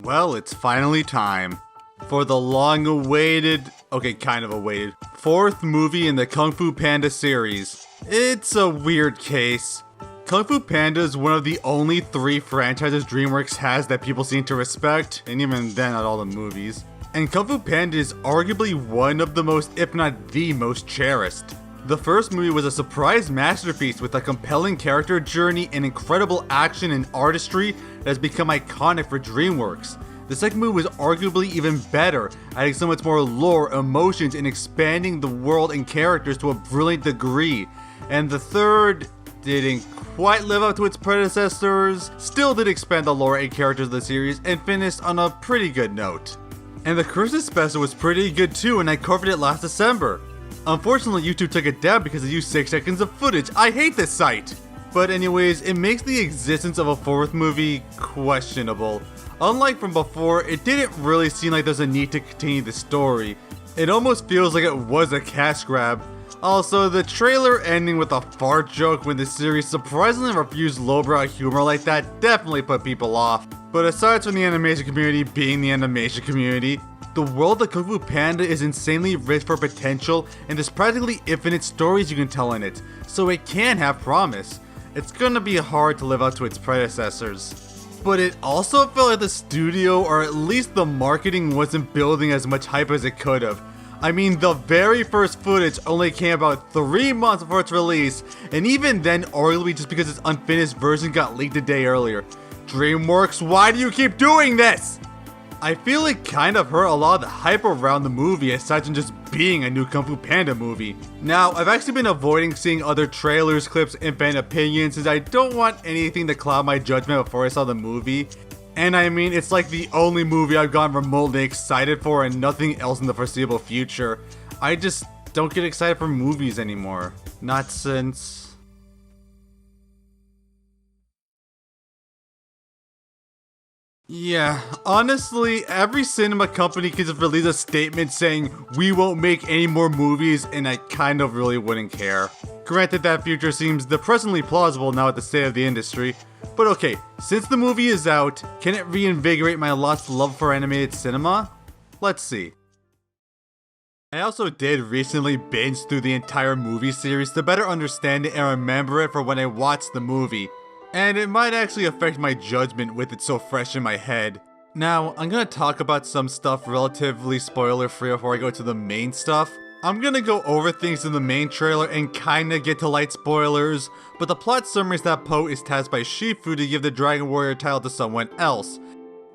Well, it's finally time for the long-awaited, okay, kind of awaited, fourth movie in the Kung Fu Panda series. It's a weird case. Kung Fu Panda is one of the only 3 franchises Dreamworks has that people seem to respect, and even then not all the movies. And Kung Fu Panda is arguably one of the most, if not the most cherished. The first movie was a surprise masterpiece with a compelling character journey and incredible action and artistry that has become iconic for Dreamworks. The second movie was arguably even better, adding so much more lore, emotions, and expanding the world and characters to a brilliant degree. And the third didn't quite live up to its predecessors, still did expand the lore and characters of the series, and finished on a pretty good note. And the Christmas special was pretty good too, and I covered it last December. Unfortunately, YouTube took it down because it used 6 seconds of footage. I hate this site! But anyways, it makes the existence of a fourth movie questionable. Unlike from before, it didn't really seem like there's a need to continue the story. It almost feels like it was a cash grab. Also, the trailer ending with a fart joke when the series surprisingly refused lowbrow humor like that definitely put people off. But aside from the animation community being the animation community, the world of Kung Fu Panda is insanely rich for potential, and there's practically infinite stories you can tell in it, so it can have promise. It's gonna be hard to live up to its predecessors. But it also felt like the studio, or at least the marketing, wasn't building as much hype as it could have. I mean, the very first footage only came about 3 months before its release, and even then arguably just because its unfinished version got leaked a day earlier. Dreamworks, why do you keep doing this? I feel it kind of hurt a lot of the hype around the movie aside from just being a new Kung Fu Panda movie. Now, I've actually been avoiding seeing other trailers, clips, and fan opinions since I don't want anything to cloud my judgment before I saw the movie. And I mean, it's like the only movie I've gotten remotely excited for and nothing else in the foreseeable future. I just don't get excited for movies anymore. Not since... Yeah, honestly, every cinema company can just release a statement saying, we won't make any more movies, and I kind of really wouldn't care. Granted, that future seems depressingly plausible now at the state of the industry. But okay, since the movie is out, can it reinvigorate my lost love for animated cinema? Let's see. I also did recently binge through the entire movie series to better understand it and remember it for when I watched the movie. And it might actually affect my judgment with it so fresh in my head. Now, I'm gonna talk about some stuff relatively spoiler-free before I go to the main stuff. I'm gonna go over things in the main trailer and kinda get to light spoilers, but the plot summary is that Po is tasked by Shifu to give the Dragon Warrior title to someone else.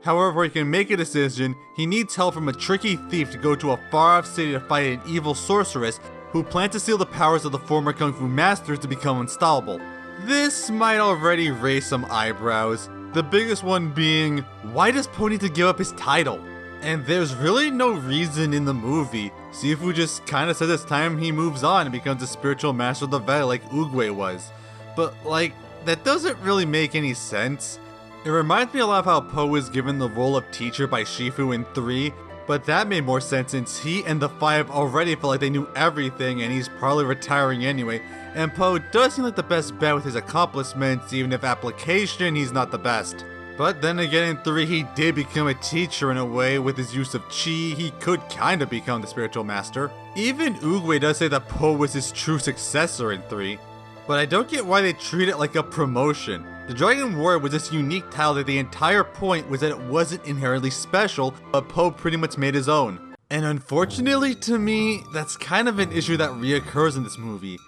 However, he can make a decision, he needs help from a tricky thief to go to a far-off city to fight an evil sorceress who plans to steal the powers of the former Kung Fu masters to become unstoppable. This might already raise some eyebrows, the biggest one being, why does Po need to give up his title? And there's really no reason in the movie. Shifu just kinda says it's time he moves on and becomes a spiritual master of the valley like Oogway was. But like, that doesn't really make any sense. It reminds me a lot of how Po was given the role of teacher by Shifu in 3, but that made more sense since he and the 5 already felt like they knew everything and he's probably retiring anyway. And Po does seem like the best bet with his accomplishments, even if application he's not the best. But then again in 3 he did become a teacher in a way. With his use of chi, he could kinda become the spiritual master. Even Oogway does say that Po was his true successor in 3. But I don't get why they treat it like a promotion. The Dragon Warrior was this unique title that the entire point was that it wasn't inherently special, but Po pretty much made his own. And unfortunately to me, that's kind of an issue that reoccurs in this movie.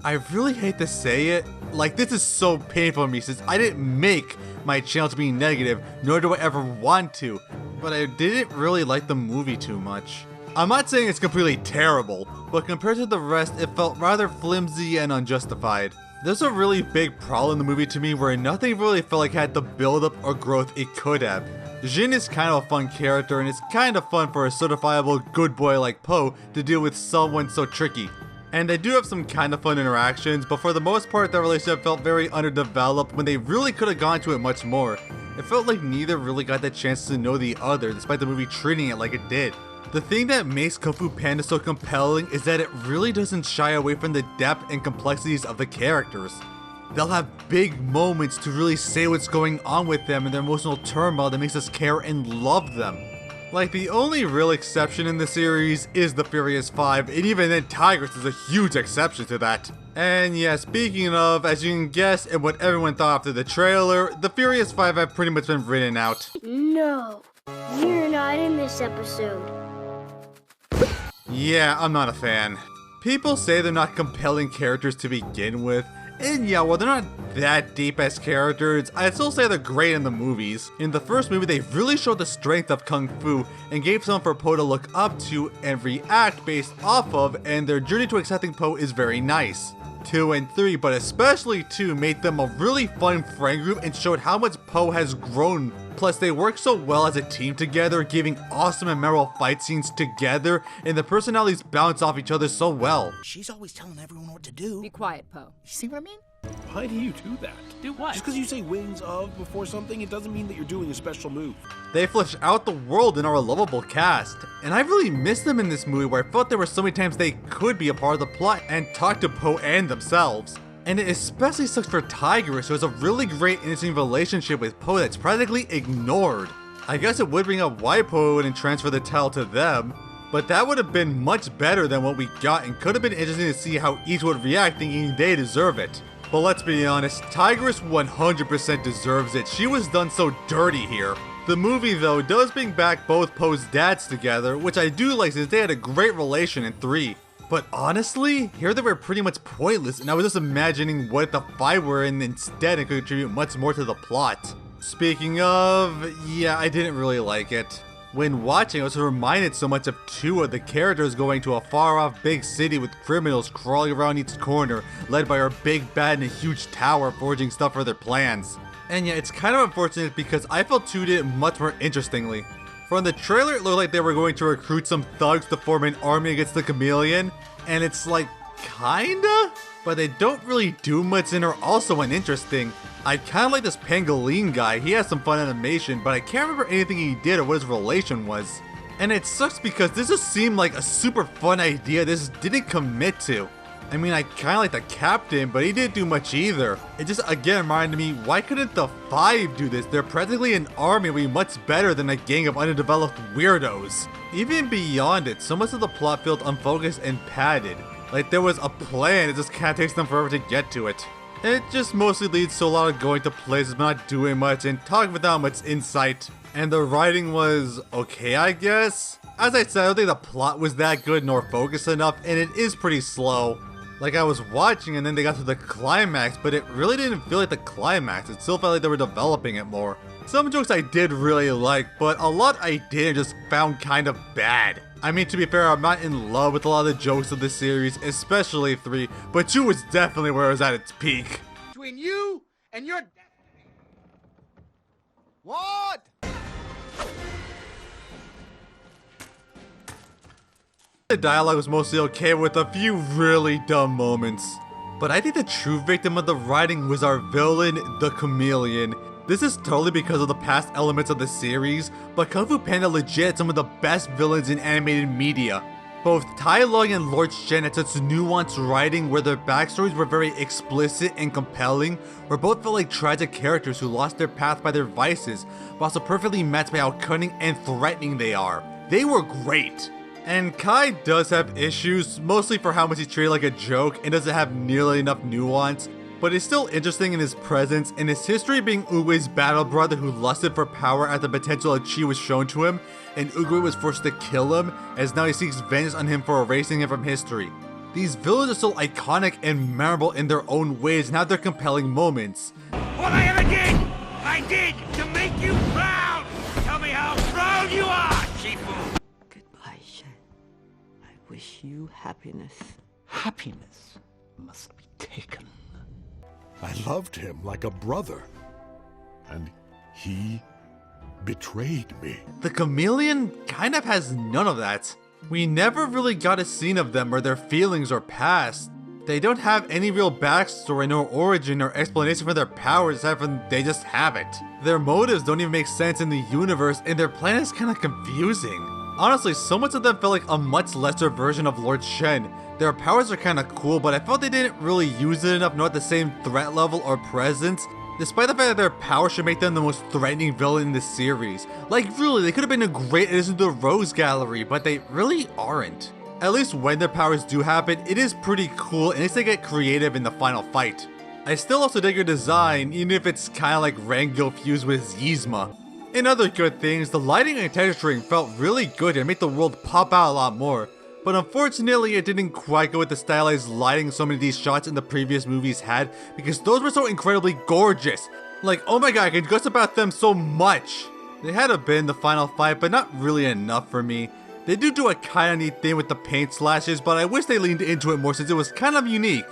I really hate to say it, like this is so painful for me since I didn't make my channel to be negative, nor do I ever want to, but I didn't really like the movie too much. I'm not saying it's completely terrible, but compared to the rest, it felt rather flimsy and unjustified. There's a really big problem in the movie to me where nothing really felt like it had the build-up or growth it could have. Jin is kind of a fun character and it's kind of fun for a certifiable good boy like Po to deal with someone so tricky. And they do have some kind of fun interactions, but for the most part their relationship felt very underdeveloped when they really could have gone to it much more. It felt like neither really got the chance to know the other despite the movie treating it like it did. The thing that makes Kung Fu Panda so compelling is that it really doesn't shy away from the depth and complexities of the characters. They'll have big moments to really say what's going on with them and their emotional turmoil that makes us care and love them. Like, the only real exception in the series is the Furious 5, and even then Tigress is a huge exception to that. And yeah, speaking of, as you can guess and what everyone thought after the trailer, the Furious 5 have pretty much been written out. No, you're not in this episode. Yeah, I'm not a fan. People say they're not compelling characters to begin with, and yeah, while they're not that deep as characters, I'd still say they're great in the movies. In the first movie, they really showed the strength of Kung Fu and gave someone for Po to look up to and react based off of, and their journey to accepting Po is very nice. 2 and 3, but especially 2, made them a really fun friend group and showed how much Po has grown. Plus, they work so well as a team together, giving awesome and memorable fight scenes together, and the personalities bounce off each other so well. She's always telling everyone what to do. Be quiet, Po. You see what I mean? Why do you do that? Do what? Just because you say wings of before something, it doesn't mean that you're doing a special move. They flesh out the world and are a lovable cast, and I really missed them in this movie where I felt there were so many times they could be a part of the plot and talk to Po and themselves. And it especially sucks for Tigress, who has a really great interesting relationship with Po that's practically ignored. I guess it would bring up why Po wouldn't transfer the title to them, but that would have been much better than what we got and could have been interesting to see how each would react thinking they deserve it. But let's be honest, Tigress 100% deserves it. She was done so dirty here. The movie though does bring back both Po's dads together, which I do like since they had a great relation in 3. But honestly, here they were pretty much pointless, and I was just imagining what the 5 were in instead and could contribute much more to the plot. Speaking of, yeah, I didn't really like it. When watching, I was reminded so much of 2 of the characters going to a far-off big city with criminals crawling around each corner, led by our big bad in a huge tower forging stuff for their plans. And yeah, it's kind of unfortunate because I felt 2 did it much more interestingly. From the trailer, it looked like they were going to recruit some thugs to form an army against the Chameleon, and it's like, kinda? But they don't really do much and are also uninteresting. I kinda like this Pangolin guy, he has some fun animation, but I can't remember anything he did or what his relation was. And it sucks because this just seemed like a super fun idea this didn't commit to. I mean, I kinda like the captain, but he didn't do much either. It just again reminded me, why couldn't the 5 do this? They're practically an army and would be much better than a gang of underdeveloped weirdos. Even beyond it, so much of the plot felt unfocused and padded. Like there was a plan, it just kinda takes them forever to get to it. It just mostly leads to a lot of going to places but not doing much and talking without much insight. And the writing was okay, I guess? As I said, I don't think the plot was that good nor focused enough, and it is pretty slow. Like I was watching and then they got to the climax, but it really didn't feel like the climax. It still felt like they were developing it more. Some jokes I did really like, but a lot I did just found kind of bad. I mean, to be fair, I'm not in love with a lot of the jokes of this series, especially 3, but 2 was definitely where it was at its peak. Between you and your... What? The dialogue was mostly okay with a few really dumb moments. But I think the true victim of the writing was our villain, the Chameleon. This is totally because of the past elements of the series, but Kung Fu Panda legit had some of the best villains in animated media. Both Tai Lung and Lord Shen had such nuanced writing where their backstories were very explicit and compelling, where both felt like tragic characters who lost their path by their vices, but also perfectly matched by how cunning and threatening they are. They were great. And Kai does have issues, mostly for how much he's treated like a joke and doesn't have nearly enough nuance, but is still interesting in his presence and his history being Uguay's battle brother who lusted for power at the potential that Chi was shown to him, and Uguay was forced to kill him, as now he seeks vengeance on him for erasing him from history. These villains are so iconic and memorable in their own ways and have their compelling moments. What I ever did, I did to make you proud! Tell me how proud you are, Shifu! Goodbye, Shen. I wish you happiness. Happiness must be taken. I loved him like a brother, and he betrayed me. The Chameleon kind of has none of that. We never really got a scene of them or their feelings or past. They don't have any real backstory, nor origin, or explanation for their powers aside from they just have it. Their motives don't even make sense in the universe, and their plan is kind of confusing. Honestly, so much of them felt like a much lesser version of Lord Shen. Their powers are kinda cool, but I felt they didn't really use it enough nor at the same threat level or presence, despite the fact that their power should make them the most threatening villain in the series. Like really, they could have been a great addition to the Rogues Gallery, but they really aren't. At least when their powers do happen, it is pretty cool and at least they get creative in the final fight. I still also dig her design, even if it's kinda like Rango fused with Yzma. In other good things, the lighting and texturing felt really good and made the world pop out a lot more. But unfortunately, it didn't quite go with the stylized lighting so many of these shots in the previous movies had, because those were so incredibly gorgeous. Like, oh my god, I could gush about them so much. They had a bit in the final fight, but not really enough for me. They do a kinda neat thing with the paint slashes, but I wish they leaned into it more since it was kind of unique.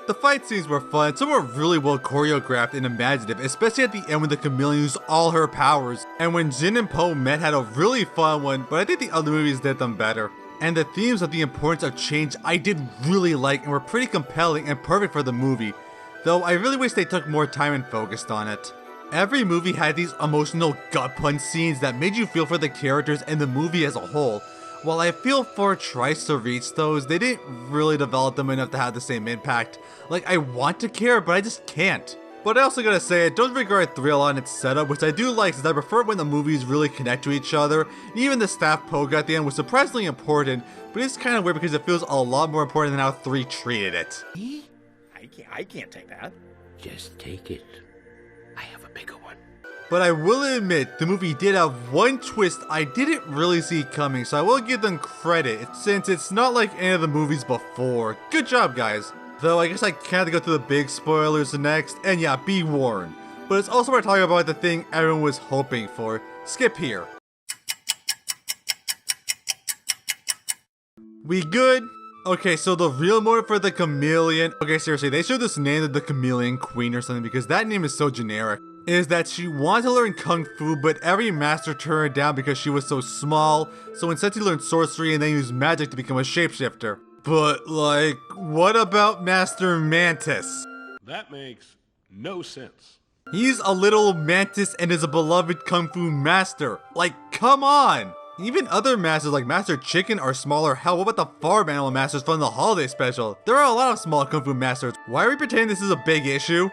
The fight scenes were fun, some were really well choreographed and imaginative, especially at the end when the chameleon used all her powers. And when Jin and Po met had a really fun one, but I think the other movies did them better. And the themes of the importance of change I did really like and were pretty compelling and perfect for the movie, though I really wish they took more time and focused on it. Every movie had these emotional gut punch scenes that made you feel for the characters and the movie as a whole. While I feel 4 tries to reach those, they didn't really develop them enough to have the same impact. Like, I want to care, but I just can't. But I also gotta say, I don't regard 3 a lot in its setup, which I do like since I prefer when the movies really connect to each other. And even the staff poke at the end was surprisingly important, but it's kind of weird because it feels a lot more important than how 3 treated it. I can't take that. Just take it. I have a bigger one. But I will admit, the movie did have one twist I didn't really see coming, so I will give them credit, since it's not like any of the movies before. Good job, guys. Though I guess I can't go to the big spoilers next, and yeah, be warned. But it's also worth talking about the thing everyone was hoping for. Skip here. We good? Okay, so the real motive for the chameleon, okay seriously, they showed this name of the chameleon queen or something because that name is so generic, is that she wanted to learn Kung Fu, but every master turned her down because she was so small, so instead she learned sorcery and then used magic to become a shapeshifter. But like, what about Master Mantis? That makes no sense. He's a little mantis and is a beloved Kung Fu master. Like, come on! Even other masters like Master Chicken are smaller. Hell, what about the farm animal masters from the holiday special? There are a lot of small Kung Fu masters. Why are we pretending this is a big issue?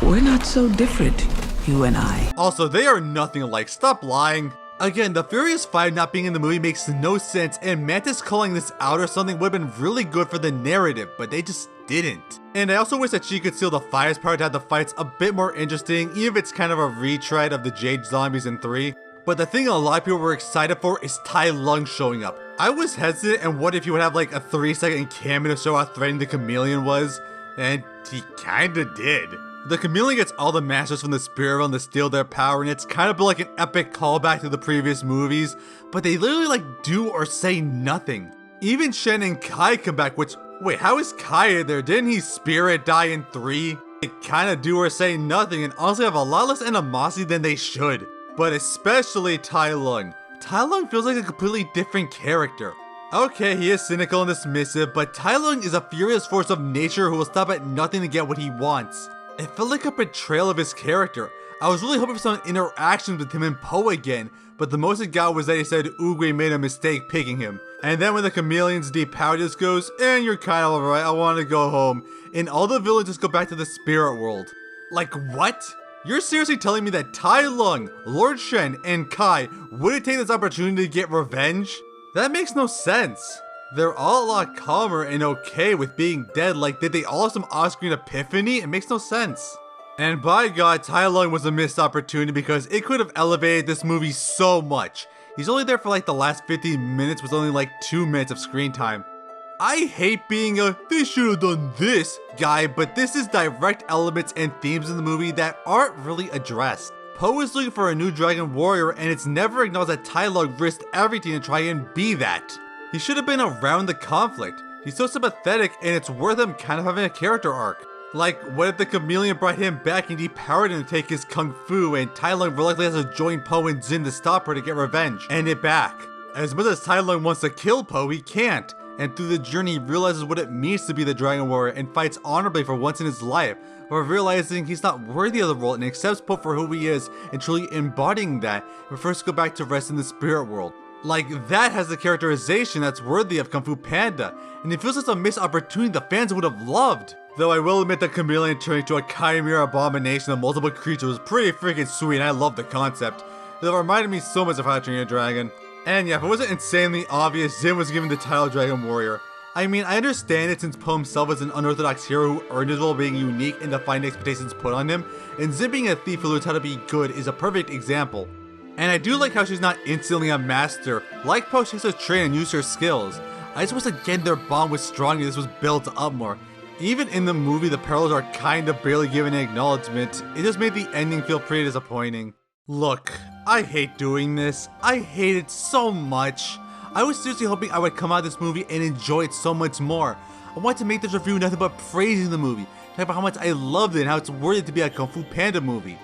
We're not so different, you and I. Also, they are nothing alike. Stop lying. Again, the Furious 5 not being in the movie makes no sense, and Mantis calling this out or something would have been really good for the narrative, but they just didn't. And I also wish that she could steal the Fire's power to have the fights a bit more interesting, even if it's kind of a retread of the Jade Zombies in 3. But the thing a lot of people were excited for is Tai Lung showing up. I was hesitant and what if you would have like a 3-second cameo to show how threatening the chameleon was, and he kinda did. The chameleon gets all the masters from the spirit realm to steal their power, and it's kind of like an epic callback to the previous movies, but they literally like do or say nothing. Even Shen and Kai come back, which, wait, how is Kai there? Didn't he spirit die in 3? They kinda do or say nothing and honestly have a lot less animosity than they should. But especially Tai Lung. Tai Lung feels like a completely different character. Okay, he is cynical and dismissive, but Tai Lung is a furious force of nature who will stop at nothing to get what he wants. It felt like a betrayal of his character. I was really hoping for some interactions with him and Po again, but the most it got was that he said Oogway made a mistake picking him. And then when the chameleon's depower just goes, and you're kind of alright, I want to go home, and all the villains just go back to the spirit world. Like what? You're seriously telling me that Tai Lung, Lord Shen, and Kai wouldn't take this opportunity to get revenge? That makes no sense. They're all a lot calmer and okay with being dead. Like, did they all have some off-screen epiphany? It makes no sense. And by God, Tai Lung was a missed opportunity because it could have elevated this movie so much. He's only there for like the last 15 minutes with only like 2 minutes of screen time. I hate being a "they should have done this" guy, but this is direct elements and themes in the movie that aren't really addressed. Po is looking for a new dragon warrior and it's never acknowledged that Tai Lung risked everything to try and be that. He should have been around the conflict. He's so sympathetic and it's worth him kind of having a character arc. Like, what if the chameleon brought him back and depowered him to take his kung fu and Tai Lung reluctantly has to join Po and Jin to stop her to get revenge and it back. As much as Tai Lung wants to kill Po, he can't. And through the journey he realizes what it means to be the Dragon Warrior and fights honorably for once in his life, while realizing he's not worthy of the role and accepts Po for who he is and truly embodying that, and prefers to go back to rest in the spirit world. Like, that has the characterization that's worthy of Kung Fu Panda, and it feels like a missed opportunity the fans would have loved. Though I will admit the chameleon turning into a chimera abomination of multiple creatures was pretty freaking sweet, and I love the concept. It reminded me so much of How to Train Your Dragon. And yeah, if it wasn't insanely obvious, Zim was given the title Dragon Warrior. I mean, I understand it since Poe himself was an unorthodox hero who earned his role being unique and defying the expectations put on him, and Zim being a thief who learns how to be good is a perfect example. And I do like how she's not instantly a master. Like Poe, she has to train and use her skills. I just wish again their bond was strong and this was built up more. Even in the movie, the parallels are kinda barely given an acknowledgement. It just made the ending feel pretty disappointing. Look, I hate doing this. I hate it so much. I was seriously hoping I would come out of this movie and enjoy it so much more. I wanted to make this review nothing but praising the movie, talking about how much I loved it and how it's worthy to be a Kung Fu Panda movie.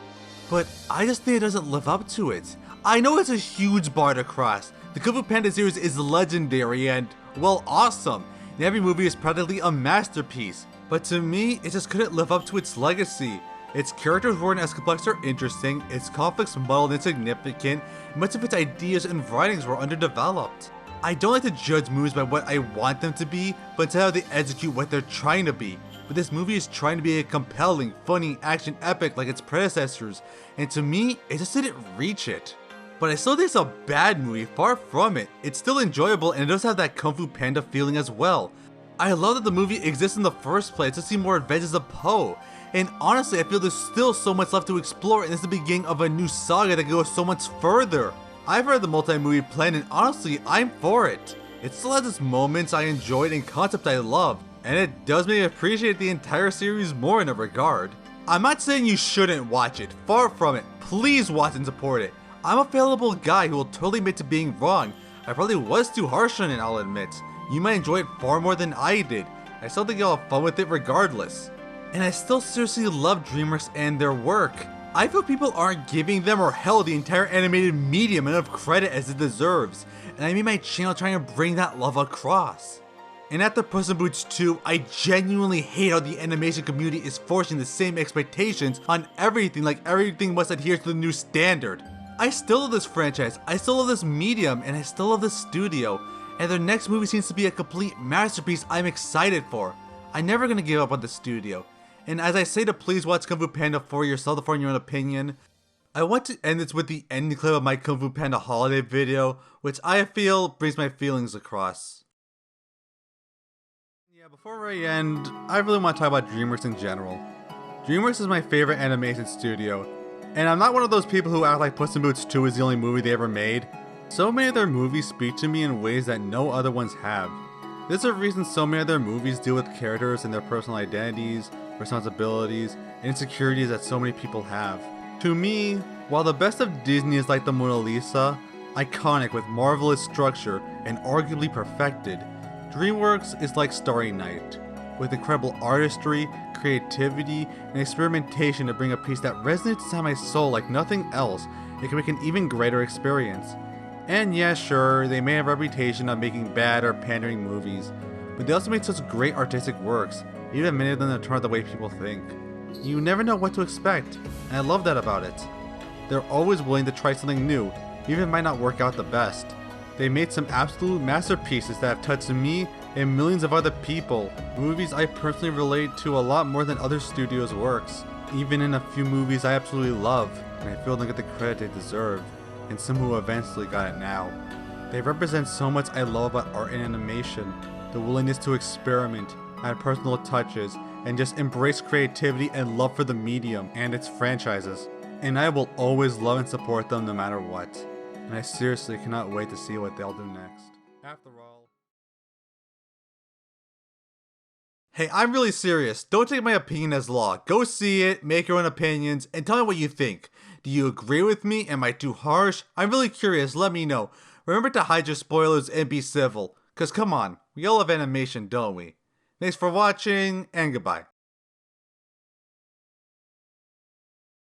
But I just think it doesn't live up to it. I know it's a huge bar to cross. The Kung Fu Panda series is legendary and, well, awesome. And every movie is practically a masterpiece. But to me, it just couldn't live up to its legacy. Its characters weren't as complex or interesting, its conflicts muddled and insignificant, and much of its ideas and writings were underdeveloped. I don't like to judge movies by what I want them to be, but instead how they execute what they're trying to be. But this movie is trying to be a compelling, funny, action epic like its predecessors, and to me, it just didn't reach it. But I still think it's a bad movie, far from it. It's still enjoyable and it does have that Kung Fu Panda feeling as well. I love that the movie exists in the first place to see more adventures of Poe. And honestly, I feel there's still so much left to explore and it's the beginning of a new saga that goes so much further. I've read the multi-movie plan and honestly, I'm for it. It still has its moments I enjoyed and concepts I loved, and it does make me appreciate the entire series more in a regard. I'm not saying you shouldn't watch it, far from it. Please watch and support it. I'm a fallible guy who will totally admit to being wrong. I probably was too harsh on it, I'll admit. You might enjoy it far more than I did. I still think you'll have fun with it regardless. And I still seriously love Dreamworks and their work. I feel people aren't giving them or hell the entire animated medium enough credit as it deserves, and I made my channel trying to bring that love across. And after Puss in Boots 2, I genuinely hate how the animation community is forcing the same expectations on everything, like everything must adhere to the new standard. I still love this franchise, I still love this medium, and I still love this studio, and their next movie seems to be a complete masterpiece I'm excited for. I'm never gonna give up on the studio. And as I say to please watch Kung Fu Panda for yourself to form your own opinion, I want to end this with the ending clip of my Kung Fu Panda holiday video, which I feel brings my feelings across. Yeah, before I end, I really want to talk about Dreamworks in general. Dreamworks is my favorite animation studio, and I'm not one of those people who act like Puss in Boots 2 is the only movie they ever made. So many of their movies speak to me in ways that no other ones have. There's a reason so many of their movies deal with characters and their personal identities, responsibilities, and insecurities that so many people have. To me, while the best of Disney is like the Mona Lisa, iconic with marvelous structure and arguably perfected, Dreamworks is like Starry Night, with incredible artistry, creativity, and experimentation to bring a piece that resonates inside my soul like nothing else. It can make an even greater experience. And yeah, sure, they may have a reputation of making bad or pandering movies, but they also make such great artistic works, even many of them that turn out the way people think. You never know what to expect, and I love that about it. They're always willing to try something new, even if it might not work out the best. They made some absolute masterpieces that have touched me and millions of other people, movies I personally relate to a lot more than other studios' works. Even in a few movies I absolutely love, and I feel they get the credit they deserve, and some who eventually got it now. They represent so much I love about art and animation, the willingness to experiment, add personal touches, and just embrace creativity and love for the medium and its franchises. And I will always love and support them no matter what. And I seriously cannot wait to see what they'll do next. After all... Hey, I'm really serious. Don't take my opinion as law. Go see it, make your own opinions, and tell me what you think. Do you agree with me? Am I too harsh? I'm really curious, let me know. Remember to hide your spoilers and be civil. Cause come on, we all love animation, don't we? Thanks for watching, and goodbye.